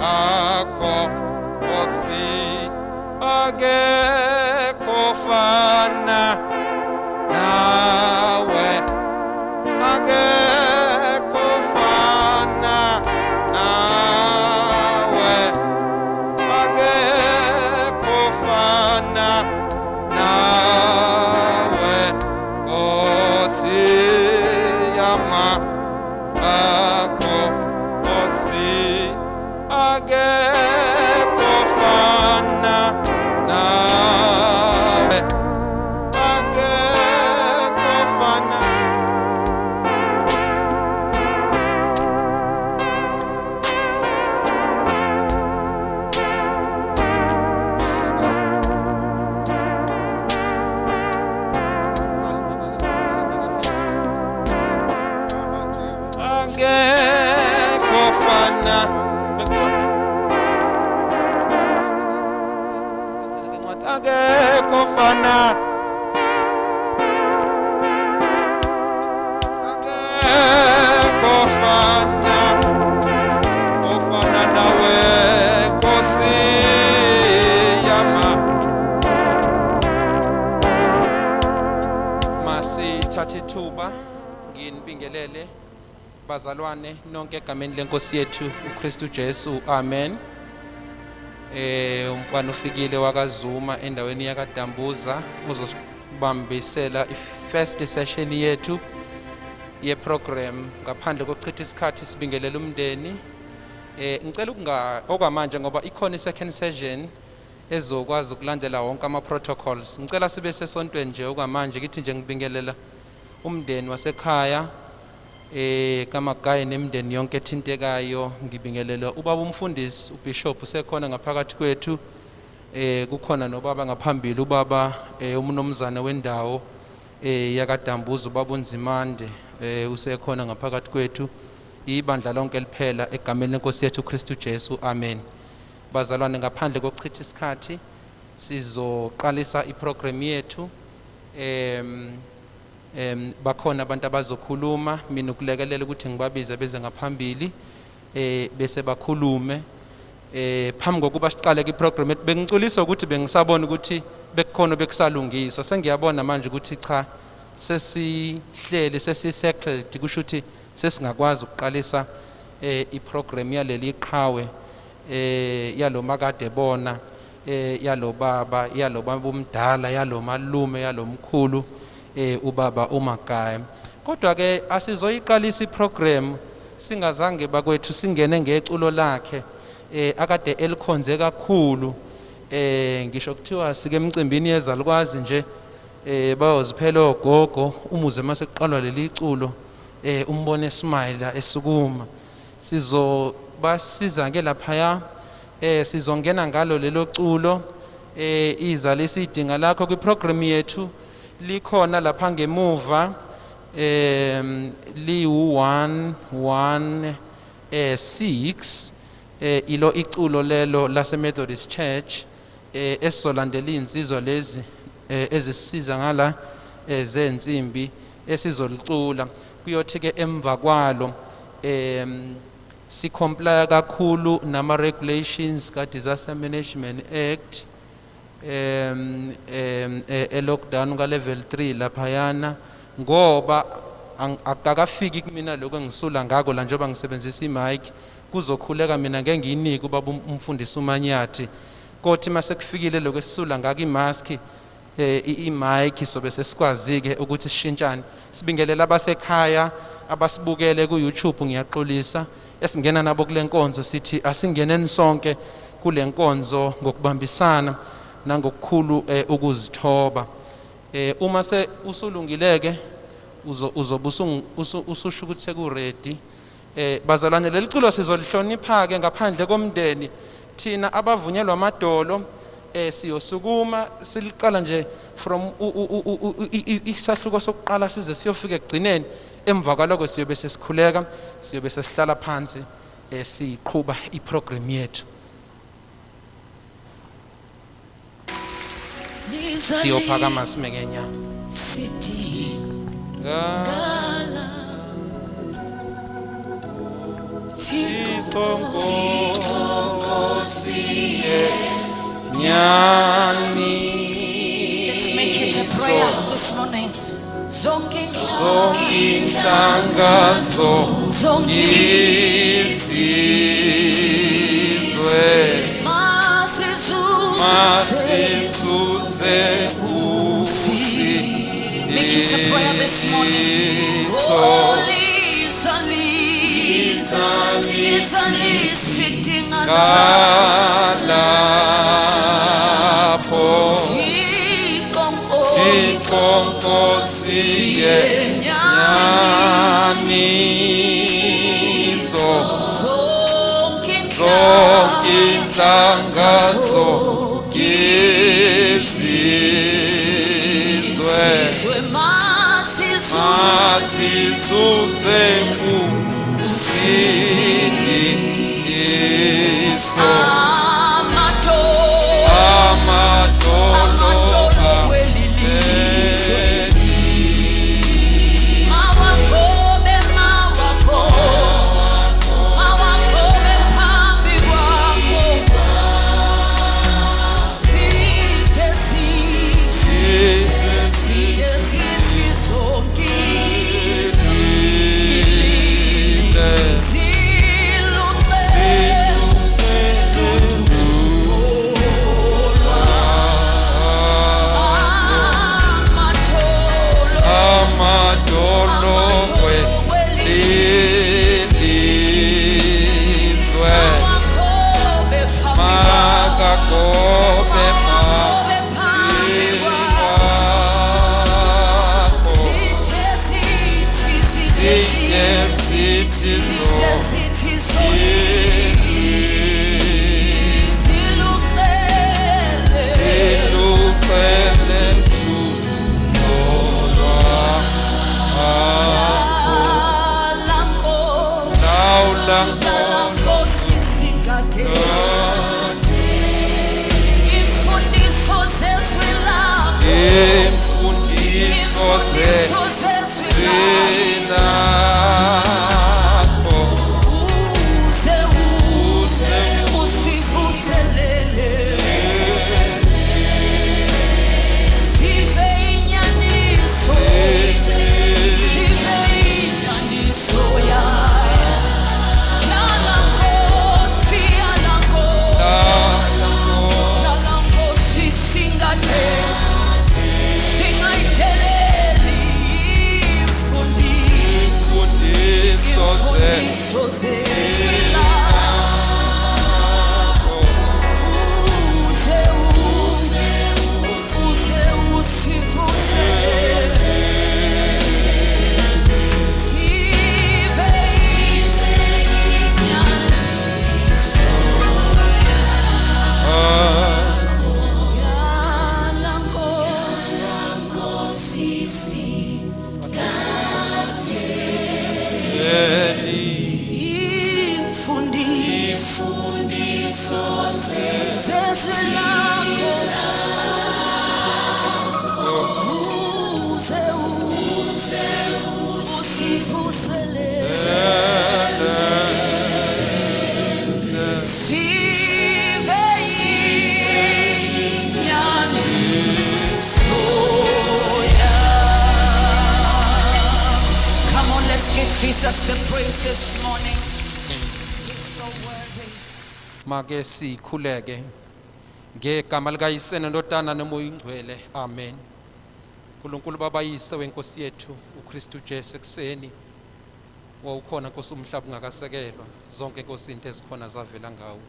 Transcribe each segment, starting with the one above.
akho Mosie akekho fana nawe akekho fana nawe akekho fana nawe Mosie yama akho Mosie akekho fana nawe akekho fana akekho fana akekho fana akekho fana ofana nawe Nkosi yama masithatha ithuba nginibingelele bazalwane nonke egameni lenkosi yethu uKristu Jesu amen. Umfana ufikile wakazuma endaweni yakadambuza uzosibambisela i-first session yethu ye-program ngaphandle kokuchitha isikhathi sibingelela umndeni. Ngicela okwamanje ngoba ikhona i-second session ezokwazi ukulandela wonke ama-protocols. Ngicela sibe sesontweni nje okwamanje kithi nje ngibingelela umndeni wasekhaya kamagaye nemndeni yonke ethintekayo. Ngibingelela ubaba umfundisi ubishop usekhona ngaphakathi kwethu. Kukhona nobaba ngaphambili ubaba umnomzana wendawo yakadambuza ubaba uNzimande usekhona ngaphakathi kwethu. Ibandla lonke liphela egameni lenkosi yethu uKristu Jesu amen. Bazalwane ngaphandle kokuchitha isikhathi sizoqalisa iprogram yethu. Bakhona abantu abazokhuluma mina ukulekelela ukuthi ngibabize beze ngaphambili bese bakhulume phambi kokuba siqale iprogram. Bengiculisa ukuthi bengisabona ukuthi bekukhona bekusalungiswa. Sengiyabona manje ukuthi cha sesihleli sesisettled kusho ukuthi sesingakwazi ukuqalisa iprogram yaleli iqhawe yalomakade bona yalobaba yalobaba umdala yalomalume yalomkhulu ubaba uMagaya. Kodwa ke asizoyiqalisa iprogram singazange bakwethu singene ngeculo lakhe akade elikhonze kakhulu. Ngisho kuthiwa sike emcimbini yezalukwazi nje bayoziphela ogogo umuze mase kuqalwa leli iculo umbone smile esukuma. Sizobasiza ke lapha sizongena ngalo lelo culo iza lesidinga lakho kwiprogram yethu likhona lapha ngemuva li 116 ilo iculo lelo lase Methodist Church esizolandela insizwa lezi ezisiza ngala zensimbi esizolicula kuyothi ke emva kwalo sicomply kakhulu nama regulations ka Disaster Management Act lockdown ka level 3 lapha yana ngoba akakafiki kumina lokho engisula ngako la njengoba ngisebenzisa imic kuzokhuleka mina ngeke ngiyinike ubaba umfundisi uManyathi kothi mase kufikile lokho esisula ngako imask imic sobe sesikwazi-ke ukuthi sishintshane. Sibingelela abasekhaya abasibukele ku YouTube ngiyaxolisa esingena nabo kule nkonzo sithi asingeneni sonke kule nkonzo ngokubambisana nangokukhulu ukuzithoba. Uma se usulungileke uzobe ususho ukuthi seku-ready. Bazalwane leli culo sizolihlonipha ke ngaphandle komndeni thina abavunyelwa amadolo siyosukuma siliqala nje from isahluko sokuqala size siyofika ekugcineni. Emva kwaloko siyobe sesikhuleka siyobe sesihlala phansi siqhuba iprogram yethu. Siyophakama simengenya sithi ngala Thixo Let's make it a prayer this morning. Zonke inhlangazo izizwe masizuze Make it a prayer this morning. Holy, sitting Kalapho Sikonkosi Nyaniso Zonkinhlangazo Izizwe Masizuze Musiso Jesus the praise this morning. He's so worthy. Make sikhuleke ngegama likayisena ndodana nomoya ingcwele. Amen. Nkulunkulu baba yise wenkosi yethu uKristu Jesu ekseni wawukhona Nkosi umhlaba ungakasekelwa zonke Nkosi into ezikhona zavela ngawo.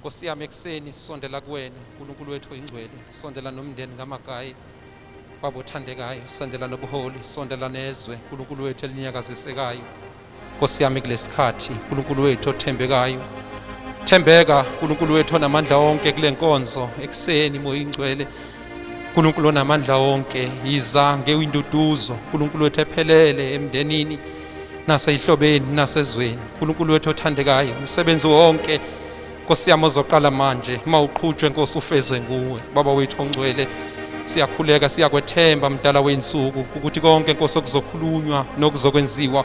Nkosi yami ekseni sondela kuwena uNkulunkulu wethu ingcwele, sondela nomndeni ngamagayi baba othandekayo, sondela nobuholi, sondela nezwe uNkulunkulu wethu elinyakazisekayo. Nkosi yami kulesikhathi uNkulunkulu wethu othembekayo, thembeka uNkulunkulu wethu onamandla onke kule nkonzo ekseni moya ingcwele. uNkulunkulu onamandla onke yiza ngewinduduzo, uNkulunkulu wethu ephelele emndenini naseyihlobeni nasezweni. uNkulunkulu wethu othandekayo, umsebenzi wonke Nkosi yami ozoqala manje mawuqhutshwe Nkosi ufezwe nguwe baba wethu ongcwele. Siyakhuleka siyakwethemba mdala wensuku ukuthi konke Nkosi okuzokhulunywa nokuzokwenziwa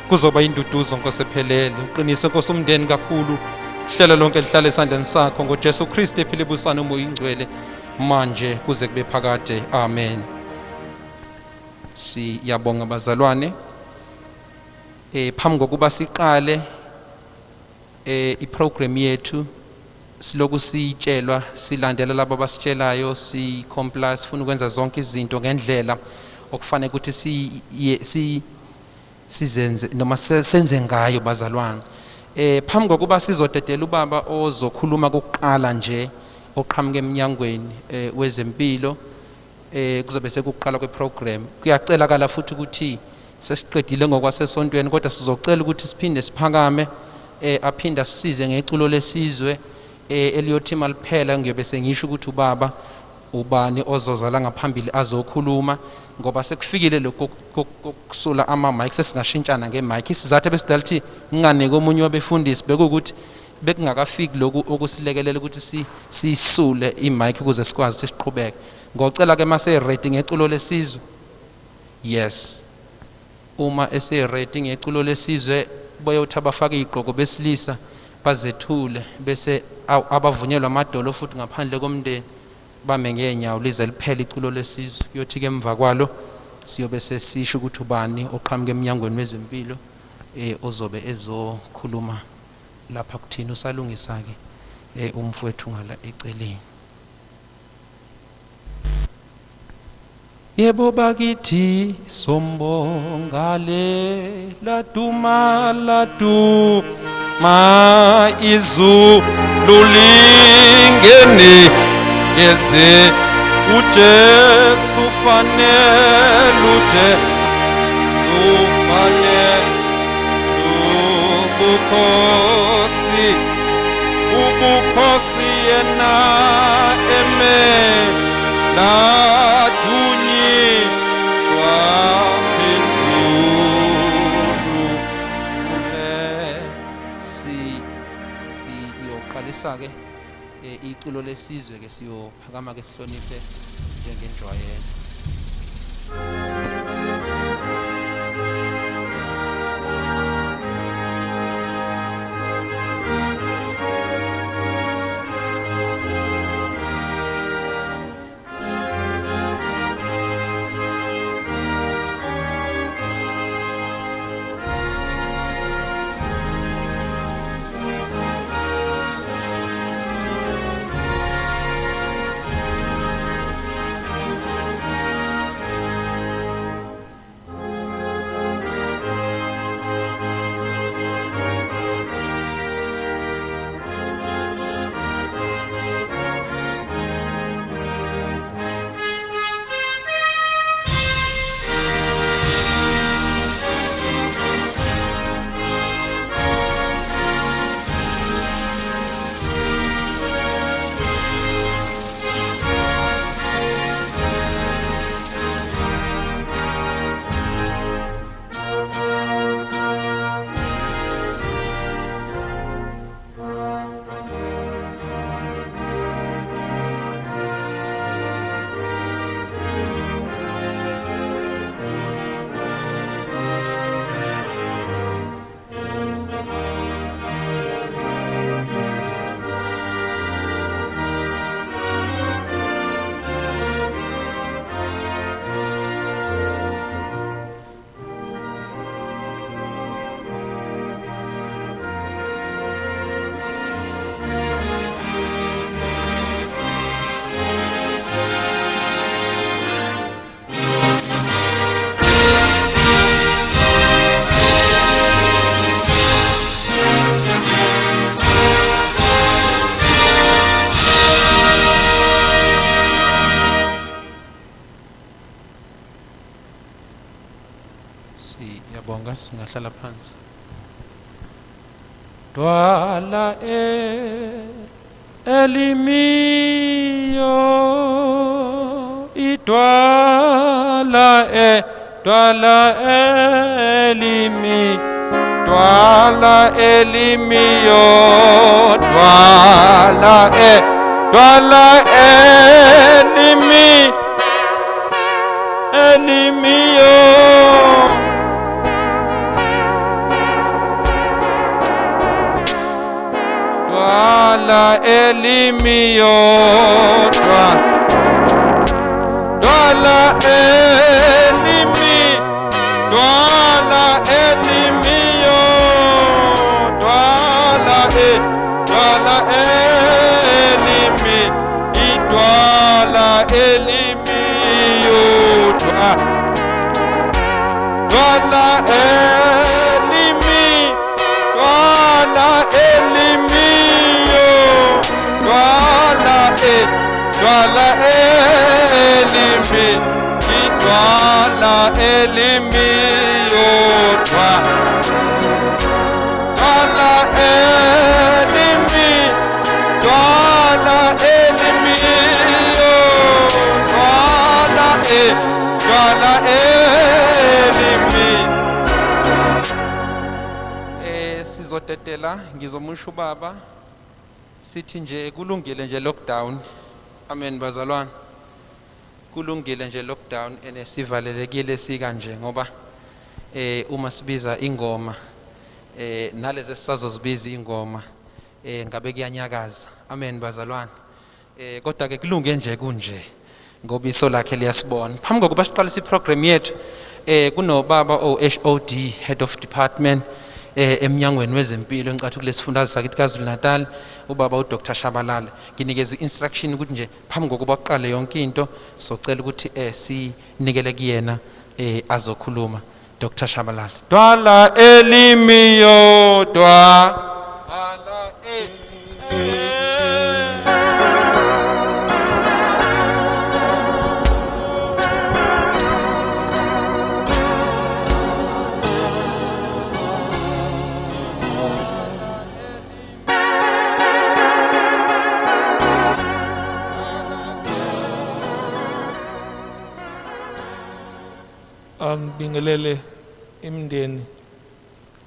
kuzoba induduzo Nkosi ephelele. Uqinise Nkosi umndeni kakhulu hlelo lonke lihlale esandleni sakho ngoJesu Kristu ephila ebusana umoya ingcwele manje kuze kube phakade. Amen. Siyabonga bazalwane. Phambi kokuba siqale iprogram yethu siloku sitshelwa silandela labo abasitshelayo comply sifuna ukwenza zonke izinto ngendlela okufanele ukuthi sizenze noma senze ngayo bazalwane. Phambi kokuba sizodedela ubaba ozokhuluma kokuqala nje oqhamuke eminyangweni wezempilo kuzobe sekuqala kweprogram. Kuyacelakala futhi ukuthi sesiqedile ngokwasesontweni kodwa sizocela ukuthi siphinde siphakame aphinda sisize ngeculo lesizwe eliyothi maliphela ngiyobe sengisho ukuthi ubaba ubani ozozala ngaphambili azokhuluma ngoba sekufikile lokusula ama-mic sesingashintshana nge-mic. Isizathu besidala ukuthi nginganike omunye wabefundisi bekuwukuthi bekungakafiki lokhu okusilekelela ukuthi sisule i-mic ukuze sikwazi ukuthi siqhubeke. Ngocela-ke mase-ready ngeculo lesizwe. Yes, uma ese-ready ngeculo lesizwe boyothi abafake igqoko besilisa bazethule bese abavunyelwa amadolo futhi ngaphandle komndeni bame ngenyawo lize liphele iculo lesizwe. Kuyothi ke emva kwalo siyobe sesisho ukuthi ubani oqhamuke eminyangweni wezempilo ozobe ezokhuluma lapha kuthina. Usalungisa ke umfowethu ngala eceleni. Yebo bakithi sombongale laduma izulu lingene yeze uJesu fanele ubukhosi yena ladunyiswa phezulu. Siyoqalisa ke iculo lesizwe ke siyophakama ke sihloniphe njengenjwayelo. Siyabonga, singahlala phansi. Dwala elimiyo idwala elimi dwala elimiyo dwala elimiyo Dwala elimi yodwa, dwala elimi, dwala elimi yodwa, dwala elimi, idwala elimi yodwa, dwala elimi, dwala elimi yodwa, dwala elimi, idwala elimi yodwa, dwala elimi, dwala elimi yodwa, dwala elimi. Sizotetela ngizomusha ubaba sithi nje kulungile nje lockdown. Amen bazalwane. Kulungile nje lockdown ene sivalelekile sikanje ngoba uma sibiza ingoma nalezi sisazozibiza ingoma ngabe kuyanyakaza. Amen bazalwane. Kodwa ke kulunge nje kunje ngoba iso lakhe liyasibona. Phambi kokuba siqalise iprogram yethu kunobaba HOD head of department emnyangweni wezempilo enqathu kulesifundazwe sakithi KwaZulu-Natal ubaba uDr Shabalala. Nginikeza instruction ukuthi nje phambi kokuba uqale yonke into socela ukuthi sinikele kuyena azokhuluma. Dr Shabalala. Dwala elimi yodwa, dwala Ngibingelele imndeni,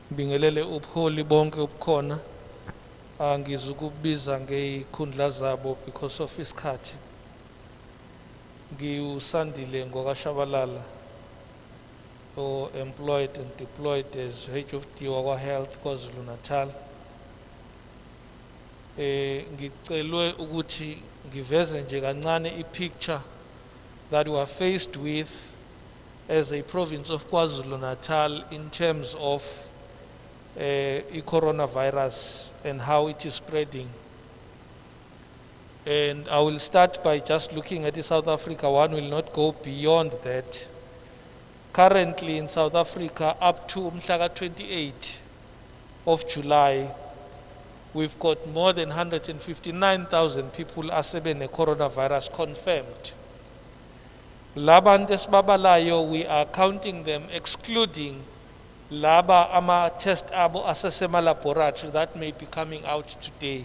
ngibingelele ubuholi bonke obukhona. Ngizukubiza ngeikhundla zabo because of isikhathi. Ngiusandile ngokaShabalala, employed and deployed as HOD wakwa Health KwaZulu-Natal. Ngicelwe ukuthi ngiveze nje kancane i-picture that we are faced with as a province of KwaZulu-Natal in terms of coronavirus and how it is spreading. And I will start by just looking at South Africa. One will not go beyond that. Currently in South Africa, up to umhlaka 28 of July, we've got more than 159,000 people asebene coronavirus confirmed. Labantu esibabalayo, we are counting them excluding laba ama test abo asesema laboratory that may be coming out today.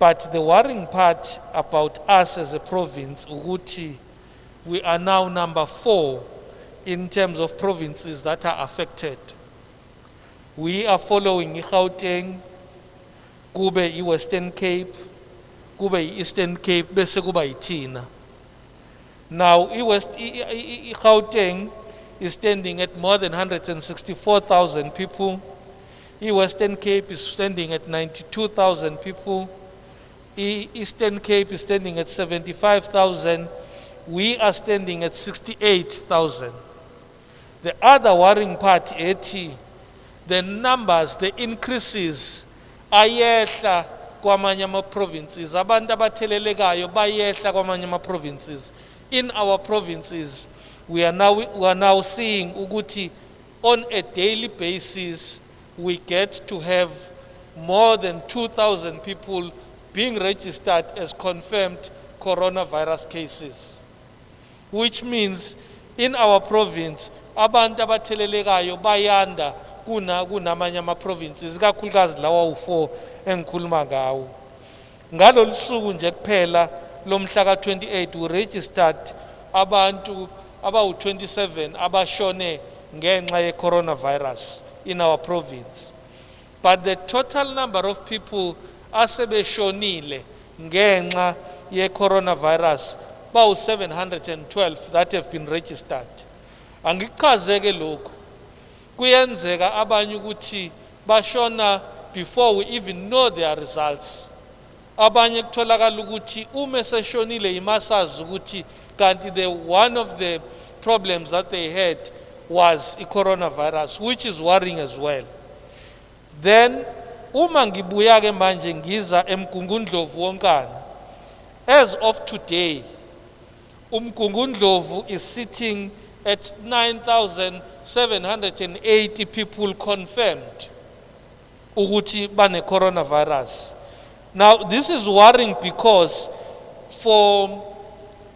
But the worrying part about us as a province, ukuthi, we are now number 4 in terms of provinces that are affected. We are following Gauteng, kube i-Western Cape, kube i-Eastern Cape, bese kuba ithina. Now, Gauteng is standing at more than 164,000 people. Western Cape is standing at 92,000 people. Eastern Cape is standing at 75,000. We are standing at 68,000. The other worrying part, the numbers, the increases, ayehla kwamanye ama provinces. Abantu abathelelekayo bayehla kwamanye ama provinces. In our provinces, we are now seeing ukuthi on a daily basis we get to have more than 2,000 people being registered as confirmed coronavirus cases, which means in our province abantu abathelelekayo bayanda kunamanye ama provinces, ikakhulukazi lawa u4 engikhuluma ngawo. Ngalolu suku nje kuphela lomhlaka 28 we registered abantu about 27 abashone ngenxa ye coronavirus in our province. But the total number of people asebeshonile ngenxa ye coronavirus bawu 712 that have been registered. Angikuchazeke lokho. Kuyenzeka abanye ukuthi bashona before we even know their results. Abanye kutholakala ukuthi uma seshonile imasazi ukuthi kanti one of the problems that they had was coronavirus, which is worrying as well. Then uma ngibuya ke manje ngiza eMgungundlovu wonkana, as of today uMgungundlovu is sitting at 9,780 people confirmed ukuthi bane coronavirus. Now this is worrying because for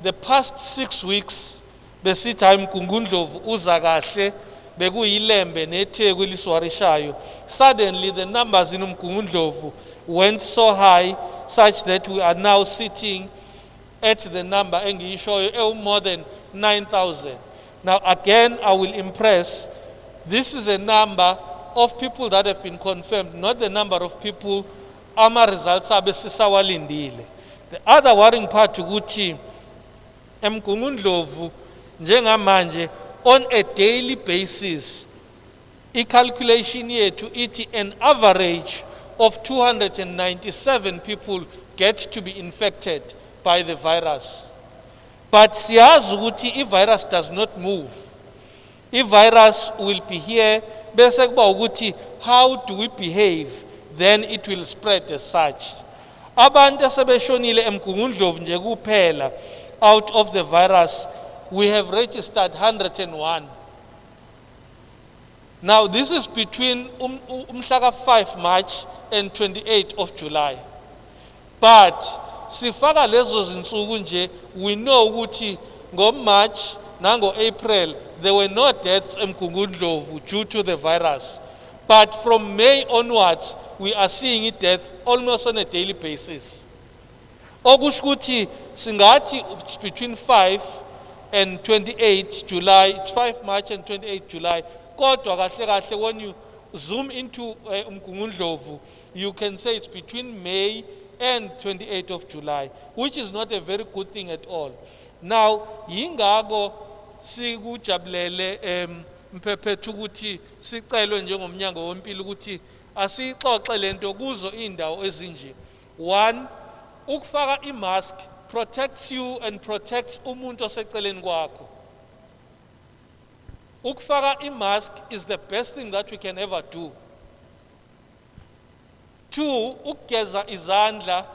the past 6 weeks besithi hayi Mgungundlovu uza kahle bekuyilembe neTheku eliswarishayo. Suddenly the numbers in Mgungundlovu went so high such that we are now sitting at the number engiyishoyo more than 9,000. Now again I will impress, this is a number of people that have been confirmed, not the number of people ama results abe sisawalindile. The other worrying part ukuthi eMgungundlovu njengamanje on a daily basis i-calculation yethu ithi an average of 297 people get to be infected by the virus. But siyazi ukuthi i-virus does not move. I-virus will be here bese kuba ukuthi how do we behave, then it will spread as such. Abantu asebeshonile eMgungundlovu nje kuphela out of the virus we have registered 101. Now this is between umhlaka 5 March and 28 of July. But sifaka lezo zinsuku nje we know ukuthi ngo-March nango-April there were no deaths eMgungundlovu due to the virus. But from May onwards we are seeing death almost on a daily basis. Okusho ukuthi singathi it's between 5 and 28 July, it's 5 March and 28 July. Kodwa kahle kahle when you zoom into Mgungundlovu, you can say it's between May and 28th of July, which is not a very good thing at all. Now, yingako sikujabulele mphephethu ukuthi sicelwe njengomnyango wempilo ukuthi asixoxe lento kuzo indawo ezinje. One, ukufaka imask protects you and protects umuntu oseceleni kwakho. Ukufaka imask is the best thing that we can ever do. Two, ukugeza izandla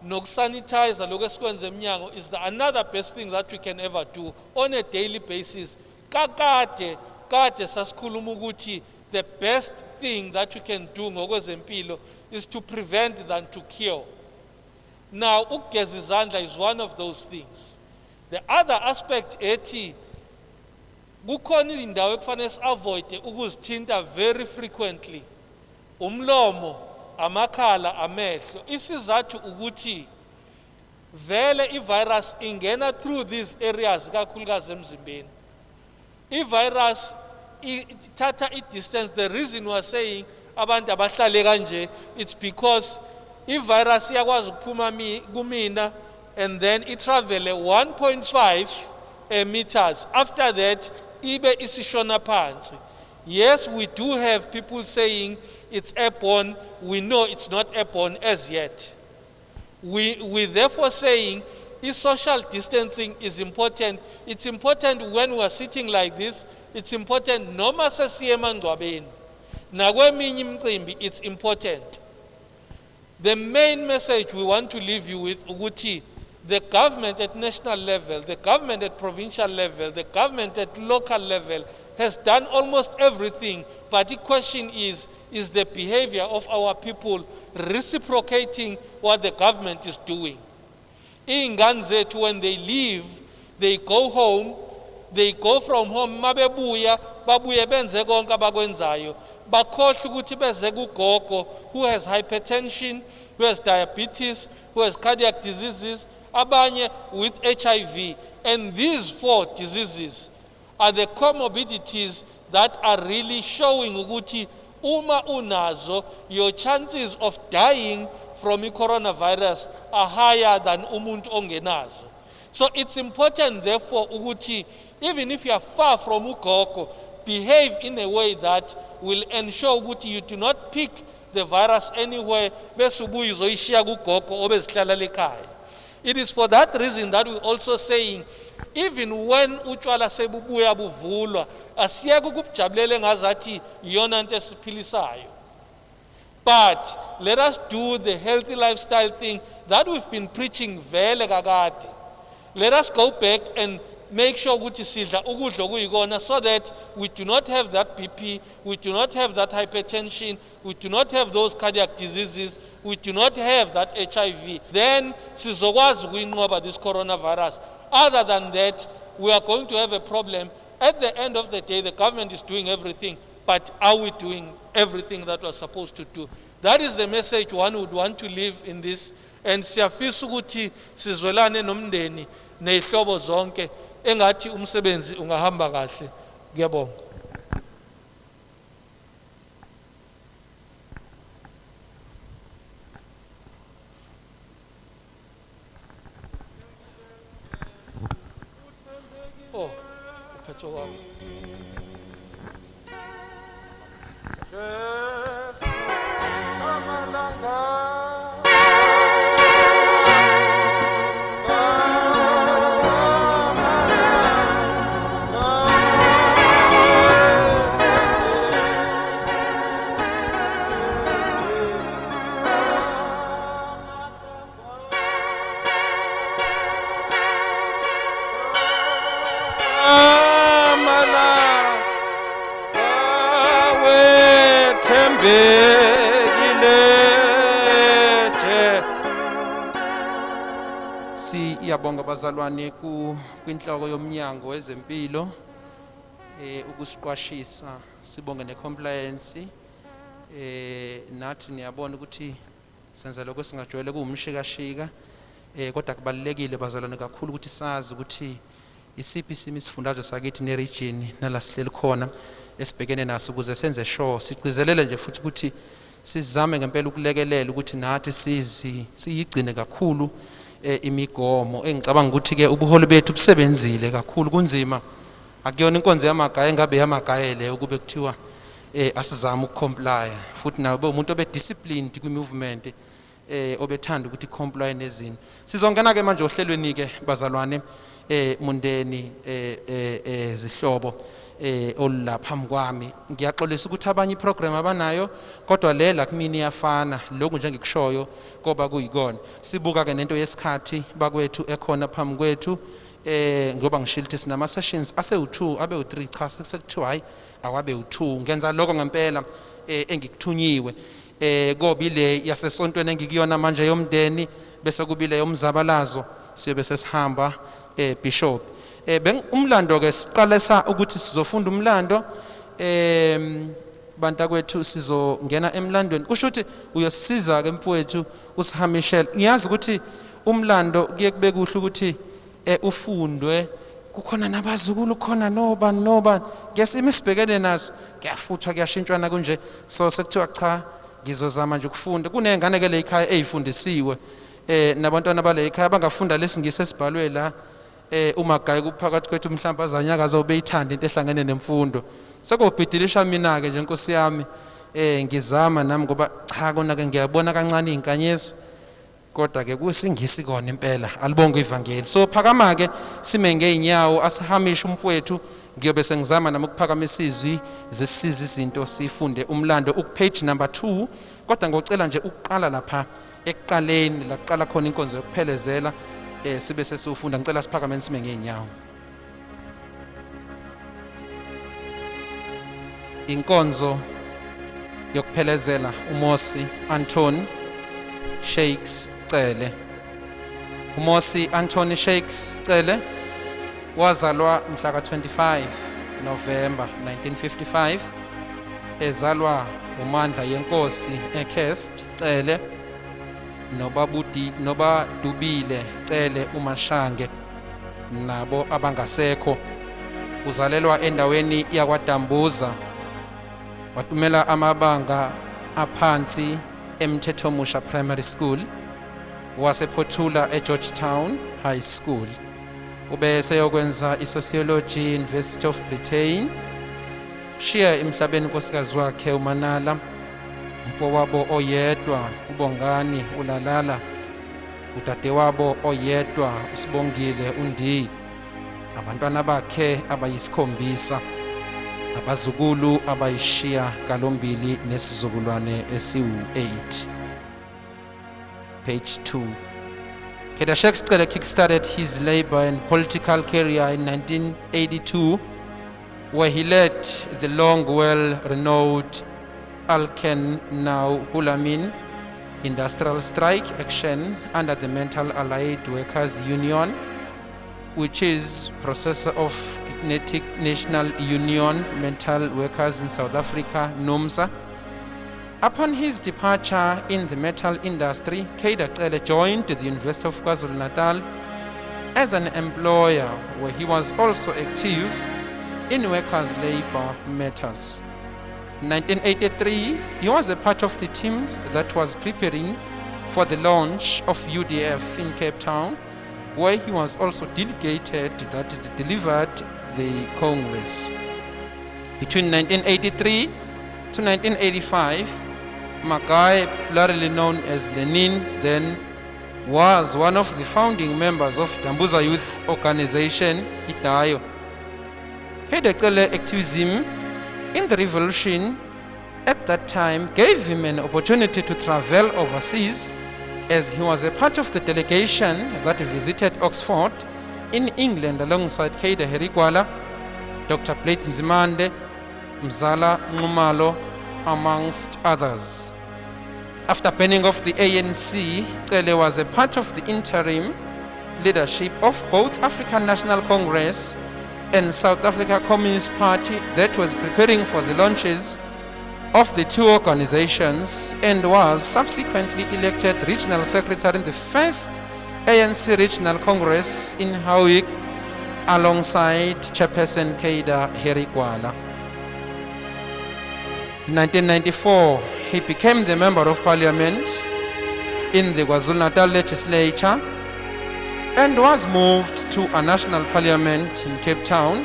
nokusanitize lokho esikwenza eminyango is another best thing that we can ever do on a daily basis. Kade sasikhuluma ukuthi the best thing that we can do ngokwezempilo is to prevent than to cure. Now ukugeza izandla is one of those things. The other aspect ethi kukhona indawo ekufanele si-avoid ukuzithinta very frequently, umlomo, amakhala, amehlo. Isizathu ukuthi vele i-virus ingena through these areas kakhulukazi emzimbeni. I-virus ithatha i-distance. The reason we are saying abantu abahlale kanje, it's because i-virus iyakwazi ukuphuma kumina and then it-travel 1.5 meters. After that ibe isishona phansi. Yes, we do have people saying it's airborne. We know it's not airborne as yet. We therefore saying social distancing is important. It's important when we are sitting like this. It's important noma sesiye emangcwabeni nakweminye imicimbi, it's important. The main message we want to leave you with ukuthi the government at national level, the government at provincial level, the government at local level has done almost everything, but the question is the behavior of our people reciprocating what the government is doing? Iy'ngane zethu when they leave, they go home, they go from home, mabebuya babuye benze konke abakwenzayo, bakhohle ukuthi beze kugogo who has hypertension, who has diabetes, who has cardiac diseases, abanye with HIV. And these 4 diseases are the comorbidities that are really showing ukuthi uma unazo, your chances of dying from coronavirus are higher than umuntu ongenazo. So it's important therefore ukuthi even if you are far from ugogo, behave in a way that will ensure ukuthi you do not pick the virus anywhere bese ubuye uzoyishiya kugogo obezihlala lekhaya. It is for that reason that we also saying, even when utshwala sebubuya buvulwa, asiyeke ukubujabulele ngazathi iyona into esiphilisayo. But let us do the healthy lifestyle thing that we've been preaching vele kakade. Let us go back and make sure ukuthi sidla ukudla okuyikona, so that we do not have that BP, we do not have that hypertension, we do not have those cardiac diseases, we do not have that HIV. Then sizokwazi ukuyinqoba this coronavirus. Other than that, we are going to have a problem. At the end of the day, the government is doing everything, but are we doing everything that we're supposed to do? That is the message one would want to live in this. And siyafisa ukuthi sizwelane nomndeni nezihlobo zonke engathi umsebenzi ungahamba kahle. Ngiyabonga. Oh, uphetho wami. Yes, amalanga. Siyabonga bazalwane kwinhloko yomnyango wezempilo ukusiqwashisa, sibonge necompliance nathi niyabona ukuthi senza lokho singajwayele kuumshikashika kodwa kubalekile bazalwane kakhulu ukuthi sazi ukuthi isiphi isimo isifundazwe sakithi neregion nalasihleli khona esibhekene naso ukuze senze sure sigcizelele nje futhi ukuthi sizame ngempela ukulekelela ukuthi nathi siyigcine kakhulu imigomo. Engicabanga ukuthi ke ubuholi bethu busebenzile kakhulu, kunzima, akuyona inkonzo yamagaya engabe yamagayele ukube kuthiwa asizama ukucomply, futhi nawe umuntu obedisciplined kwi-movement obethanda ukuthi comply nezinto. Sizongena ke manje ohlelweni ke bazalwane mundeni zihlobo olaphambi kwami. Ngiyaxolisa ukuthi abanye iprogram abanayo, kodwa lela kumini iyafana lokhu nje ngikushoyo ngoba kuyikona. Sibuka ke nento yesikhathi bakwethu ekhona phambi kwethu ngoba ngishilo ukuthi sinama sessions ase-2 abe-3 cha sekuthiwa hayi awabe u2. Ngenza lokho ngempela engikuthunyiwe kobile yasesontweni engikuyona manje yomndeni, bese kubile yomzabalazo siyobe sesihamba bishop. Umlando ke siqalesa ukuthi sizofunda umlando bantakwethu sizongena emlandweni. Kusho ukuthi uyosisiza ke mfowethu usihamisele. Ngiyazi ukuthi umlando kuye kube kuhle ukuthi ufundwe, kukhona nabazukulu khona noba ngesimo isibhekene naso kuyafuthwa kuyashintshwana kunje. So sekuthiwa cha ngizozama nje ukufunda. Kunengane ke le ekhaya ezifundisiwe nabantwana bale ekhaya bangafunda lesingisi esibhalwe la umagaya kuphakathi kwethu mhlawumbe azanyaka azobeyithanda into ehlangene nemfundo. Sekubhidilisha mina ke nje Nkosi yami ngizama nami ngoba cha kona ke ngiyabona kancane inkanyezi, kodwa ke kusingisi kona impela. Alibonge ivangeli. So phakama ke sime ngeinyawo asihamisha umfowethu, ngiyobe sengizama nami ukuphakamisa izwi zesisiza izinto sifunde umlando ukupage number 2, kodwa ngocela nje ukuqala lapha ekuqaleni la kuqala khona inkonzo yokuphelezela sibe sesufunda. Ngicela siphakameni sime ngeinyawo. Inkonzo yokuphelezela uMosie Anthony Shakes Cele. uMosie Anthony Shakes Cele wazalwa mhla ka-25 November 1955, ezalwa uMandla yenkosi eKest Cele nobadubile Cele uMashange nabo abangasekho. Uzalelwa endaweni yakwaDambuza, wathumela amabanga aphansi eMthethomusha Primary School, wasephothula eGeorgetown High School. Ubese yokwenza iSociology University of Britain. Shiya emhlabeni nkosikazi wakhe uManala umfowabo oyedwa uBongani ulalala, udadewabo oyedwa uSibongile uNdi, abantwana bakhe abayisikhombisa, abazukulu abayishiya galombili nesizukulwane esiwu-8. Page 2. Keda Cele kick-started his labor and political career in 1982, where he led the long, well-renowned Alken now Hulamin industrial strike action under the Mental Allied Workers Union, which is processor of Kinetic National Union Mental Workers in South Africa, NUMSA. Upon his departure in the metal industry, Cele joined the University of KwaZulu-Natal as an employer, where he was also active in workers' labor matters. In 1983, he was a part of the team that was preparing for the launch of UDF in Cape Town, where he was also delegated that it delivered the Congress. Between 1983 to 1985, Magai, popularly known as Lenin, then was one of the founding members of Dambuza Youth Organization, Idayo. Cele activism in the revolution at that time gave him an opportunity to travel overseas, as he was a part of the delegation that visited Oxford in England alongside Kaida Herikwala, Dr. Blade Nzimande, Mzala Nxumalo, amongst others. After banning of the ANC, Cele was a part of the interim leadership of both African National Congress and South Africa Communist Party that was preparing for the launches of the two organizations, and was subsequently elected regional secretary in the first ANC Regional Congress in Howick alongside Chairperson Kaida Herikwala. In 1994, he became the Member of Parliament in the KwaZulu-Natal legislature and was moved to a national parliament in Cape Town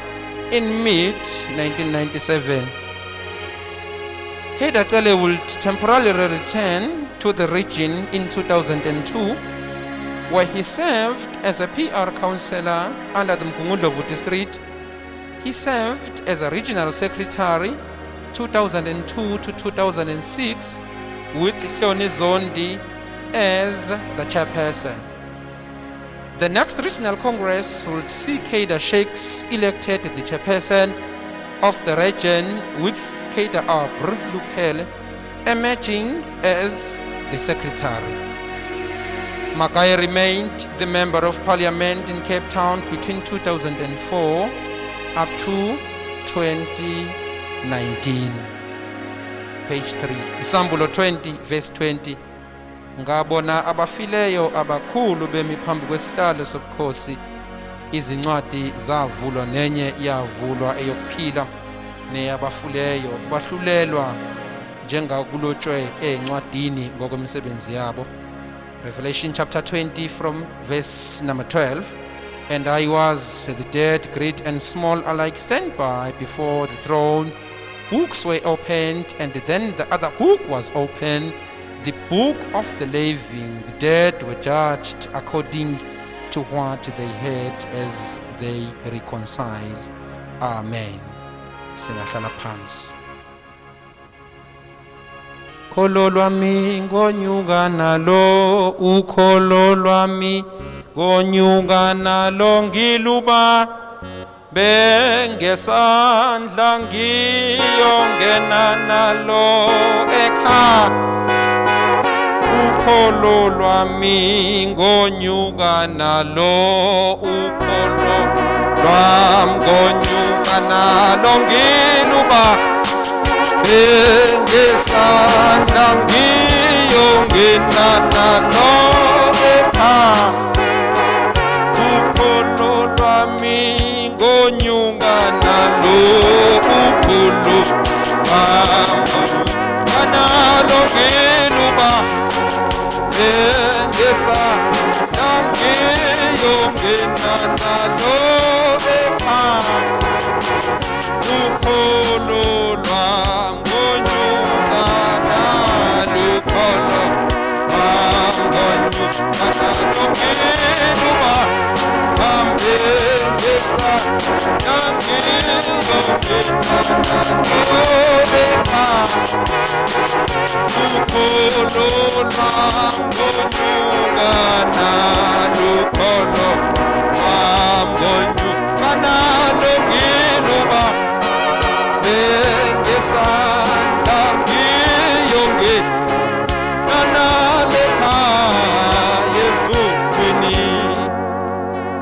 in mid-1997. Cele would temporarily return to the region in 2002, where he served as a PR councillor under the Mgungundlovu district. He served as a regional secretary 2002 to 2006 with Hloni Zondi as the chairperson. The next regional congress would see Kaida Shakes elected the chairperson of the region, with Kaida Abr Lukele emerging as the secretary. Magai remained the Member of Parliament in Cape Town between 2004 up to 2019. Page 3. Isambulo 20 verse 20. Ngabona abafileyo abakhulu bemi phambi kwesihlalo sobukhosi, izincwadi zavulwa nenye yavulwa eyokuphila, neyabafuleyo bahlulelwa njengakulotshwe encwadini ngokwemisebenzi yabo. Revelation chapter 20 from verse number 12. And I was the dead, great and small alike, stand by before the throne. Books were opened, and then the other book was opened, the book of the living. The dead were judged according to what they had as they reconciled. Amen. Singahlala phansi. Ukholo lwami ngonyuka nalo, ukholo lwami ngonyuka nalo, ngiluba bengesandla ngiyongena nalo ekha. Ukholo lwami ngonyuka nalo, ukholo lwami ngonyuka nalo, ngiluba bengesandla ngiyongena nalo ekha. Ukholo lwami ngonyuka nalo, ukholo lwami nalo, ngiluba bengesandla ngiyongena nalo ekha. Ukholo lwami ngonyuka nalo.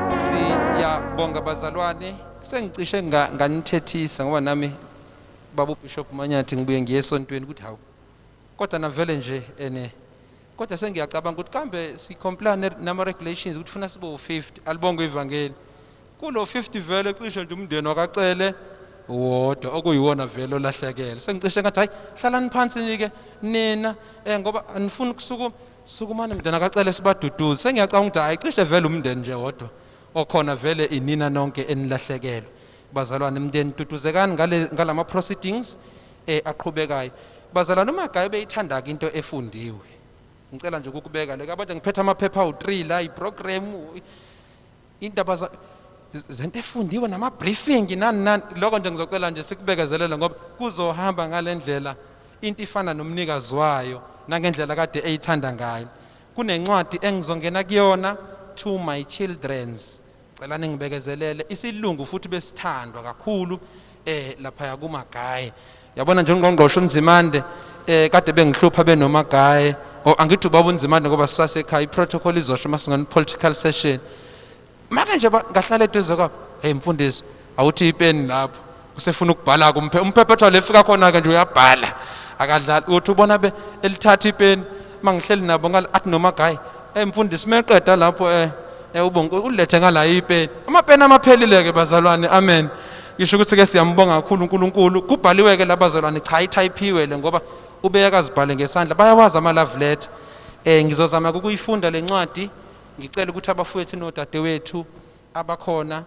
Siyabonga bazalwane, sengicishe nganithethisa ngoba nami baba uBishop Manyathi ngibuye ngiye esontweni ukuthi hawu kodwa navele nje kodwa sengiyacabanga ukuthi kambe si comply nama regulations ukuthi funa sibe u50 alibonga ivangeli kulo 50 vele cishe nje umndeni wakaCele wodwa okuyiwona vele olahlekela sengicishe ngathi hayi hlalani phansi nike nina ngoba anifuni sukumane umndeni wakaCele sibaduduze sengiyacabanga ukuthi hayi cishe vele umndeni nje wodwa okhona vele inina nonke enilahlekelwe bazalwane imndeni tutuzekani ngalama proceedings aqhubekayo bazalwane uma gaye beyithanda into efundiwe ngicela nje ukubeka leke abantu ngiphethe amaphepha u3 la iprogram indaba zento efundiwe nama briefing nani lokho nje ngizocela nje sikubekezelele ngoba kuzohamba ngalendlela into ifana nomnikazi wayo nangendlela kade eyithanda ngayo kunencwadi engizongena kuyona to my children's cela ningibekezelele isilungu futhi besithandwa kakhulu lapha yakumagaye yabona nje ungqongqosho uNzimande kade bengihlupha benomagaye angithi ubaba uNzimande ngoba sisasekhaya iprotocol izosho masingani political session make nje ngahlala eduze kwa hey mfundisi awuthi ipeni lapho usefuna ukubhala umphephetho lefika khona ke nje uyabhala akadlali uthi ubona elithatha ipeni mangihleli nabo athi nomagaye mfundisi meqeda lapho ubonke ulethe ngala ipeni amapeni amaphelile ke bazalwane amen ngisho ukuthi ke siyambonga kakhulu uNkulunkulu kubhaliwe ke labazalwane cha itypiwe le ngoba ubeka azibhale ngesandla bayawazi ama love letter ngizozama ukuyifunda lencwadi ngicela ukuthi abafowethu nodadewethu abakhona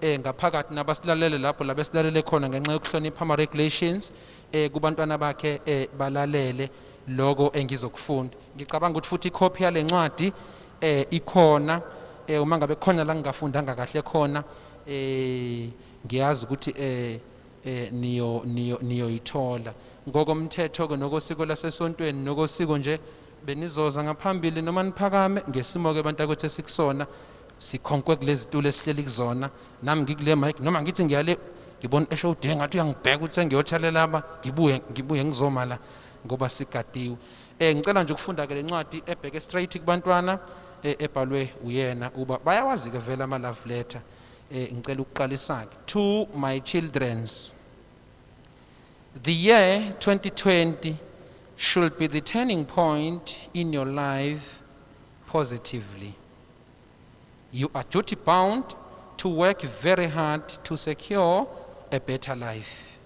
ngaphakathi nabasilalele lapho labesilalele khona ngenxa yokuhlonipha ama regulations kubantwana bakhe balalele lokho engizokufunda ngicabanga ukuthi futhi icopy yale ncwadi ikhona uma ngabe khona la ngingafundanga kahle khona ngiyazi ukuthi niyoyithola ngokomthetho ke nokosiko lasesontweni nokosiko nje benizoza ngaphambili noma niphakame ngesimo ke abantu akwethe sikusona sikhonkwe kulezi tulo esihleli kuzona nami ngikule mic noma ngithi ngiyale ngibona eshowding ngathi uyangibheka ukuthi sengiyothela laba ngibuye ngizoma la ngoba sigadiwe ngicela nje ukufunda ke lencwadi ebheke straight kubantwana ebhalwe uyena uba bayawazi ke vela ama love letter ngicela ukuqalisa ke to my children's. The year 2020 should be the turning point in your life positively. You are duty bound to work very hard to secure a better life.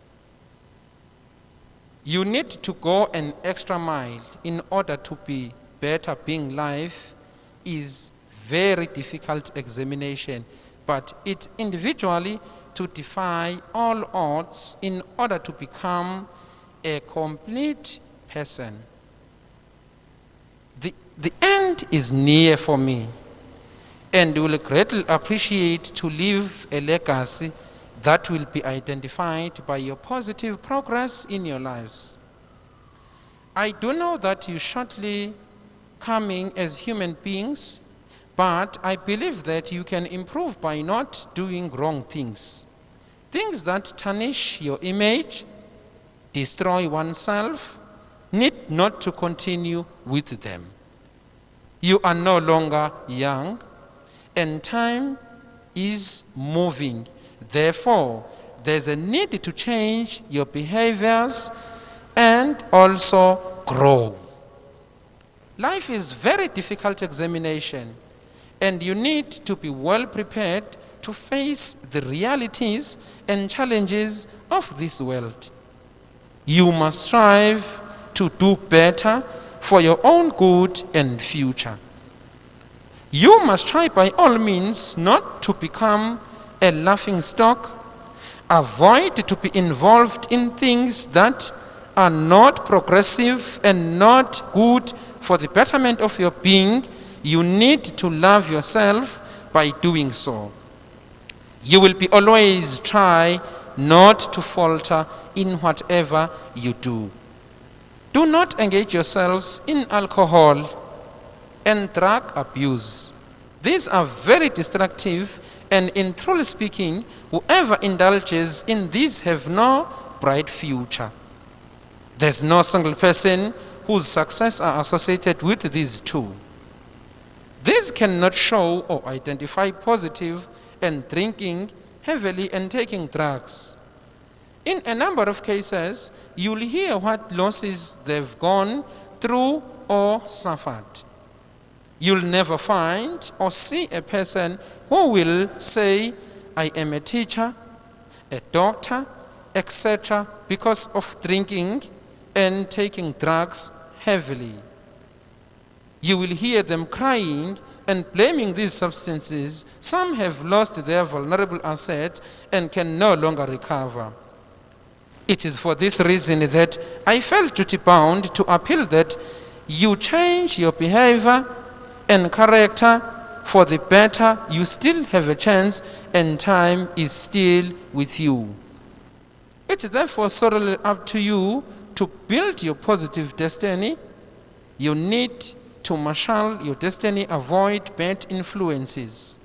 You need to go an extra mile in order to be better. Being life is very difficult examination, but it individually to defy all odds in order to become a complete person. The end is near for me, and will greatly appreciate to leave a legacy that will be identified by your positive progress in your lives. I do know that you shortly coming as human beings, but I believe that you can improve by not doing wrong things. Things that tarnish your image, destroy oneself, need not to continue with them. You are no longer young, and time is moving. Therefore, there's a need to change your behaviors and also grow. Life is very difficult examination, and you need to be well prepared to face the realities and challenges of this world. You must strive to do better for your own good and future. You must try by all means not to become a laughing stock. Avoid to be involved in things that are not progressive and not good for the betterment of your being you need to love yourself by doing so. You will be always try not to falter in whatever you do. Do not engage yourselves in alcohol and drug abuse. These are very destructive, and in truly speaking, whoever indulges in these have no bright future. There's no single person whose success are associated with these two. These cannot show or identify positive and drinking heavily and taking drugs. In a number of cases, you'll hear what losses they've gone through or suffered. You'll never find or see a person who will say, I am a teacher, a doctor, etc., because of drinking and taking drugs heavily. You will hear them crying and blaming these substances. Some have lost their vulnerable assets and can no longer recover. It is for this reason that I felt duty bound to appeal that you change your behavior and character for the better. You still have a chance and time is still with you. It's therefore solely up to you to build your positive destiny. You need to marshal your destiny, avoid bad influences.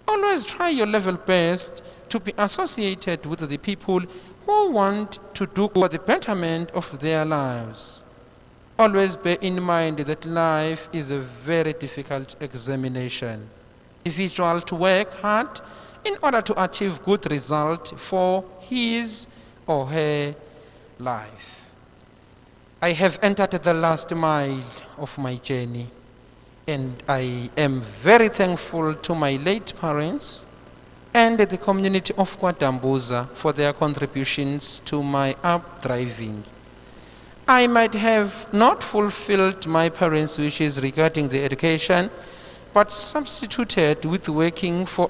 Always try your level best to be associated with the people who want to do for the betterment of their lives. Always bear in mind that life is a very difficult examination. Individual to work hard in order to achieve good result for his or her life. I have entered the last mile of my journey, and I am very thankful to my late parents and the community of KwaDambuza for their contributions to my updraiving. I might have not fulfilled my parents' wishes regarding the education, but substituted with working for